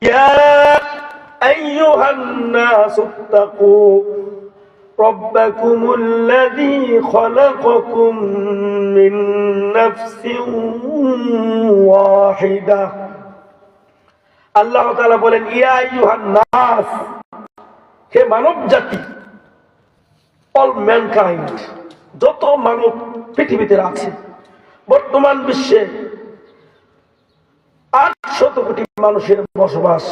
ইয়া আইয়ুহান নাসু তাকু রাব্বাকুমুল্লাযী খালাকাকুম মিন নাফসিন ওয়াহিদা। আল্লাহ তাআলা বলেন, ইয়া আইয়ুহান নাস, হে মানব জাতি, অল ম্যানকাইন্ড, যত মানব পৃথিবীতে আছে। বর্তমান বিশ্বে 800 কোটি মানুষের বসবাস।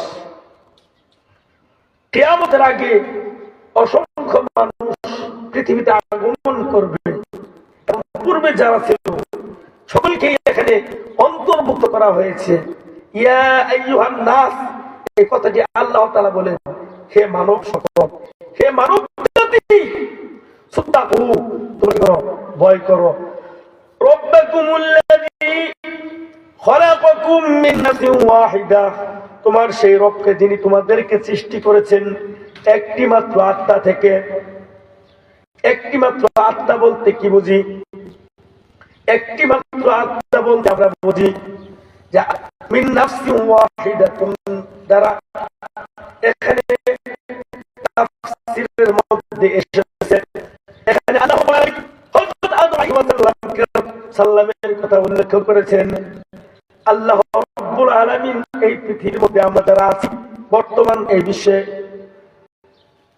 কিয়ামতের আগে অসংখ্য মানুষ পৃথিবীতে আগমন করবে। পূর্বে যারা ছিল সকলকেই এখানে অন্তর্ভুক্ত করা হয়েছে। ইয়া আইয়ুহান নাস, এই কথাটি আল্লাহ তাআলা বলেন, হে মানব সকল, হে মানব জাতি, সুত্তাকু, তুমি করো, ভয় করো, রাব্বাকুমুল্লাযী খালাকাকুম মিন নাফসিন ওয়াহিদা, তোমার সেই রবকে যিনি তোমাদেরকে সৃষ্টি করেছেন একটি মাত্র আত্মা থেকে। একটি মাত্র আত্মা বলতে কি বুঝি? একটি মাত্র আত্মা বলতে আমরা বুঝি যে মিন নাফসিন ওয়াহিদাতুন দ্বারা এখানে তাফসীরের মধ্যে এসেছে, এখানে আল্লাহ হযরত আদম আলাইহিস সালামের কথা উল্লেখ করেছেন। আল্লাহ রাব্বুল আলামিন এই পৃথিবীর মধ্যে আমরা যারা আছি, বর্তমান এই বিশ্বে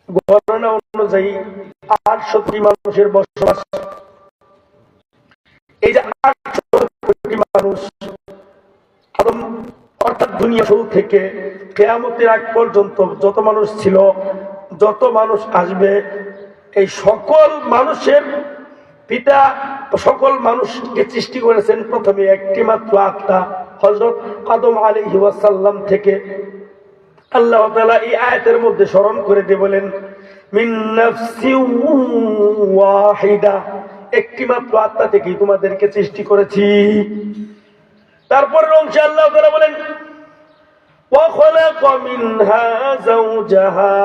গণনা অনুযায়ী 800 কোটি মানুষের বসবাস। এই যে 800 কোটি মানুষ, আদম অর্থাৎ দুনিয়া শুরু থেকে কিয়ামতের আগ পর্যন্ত যত মানুষ ছিল, যত মানুষ আসবে, এই সকল মানুষের পিতা সকল মানুষকে সৃষ্টি করেছেন প্রথমে একটি মাত্র আত্মা হযরত আদম আলাইহিস সালাম থেকে। আল্লাহ তাআলা এই আয়াতের মধ্যে স্মরণ করে দিয়ে বলেন, মিন নাফসিন ওয়াহিদা, একটি মাত্র আত্মা থেকেই তোমাদেরকে সৃষ্টি করেছি। তারপর অংশে আল্লাহ তাআলা বলেন, ওয়া খালাকা মিনহা যাওজাহা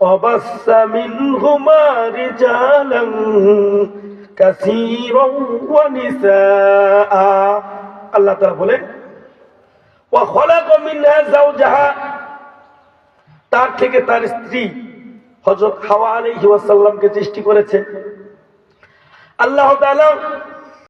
ওয়া বাসসা মিনহুমা রিজালান কাসীরান ওয়া নিসাআ। আল্লাহ তাআলা বলেন, ওয়া খালাকা মিনহা যাওজাহা, তার থেকে তার স্ত্রী হযরত হাওয়া আলাইহিস সালামকে সৃষ্টি করেছেন। আল্লাহ তাআলা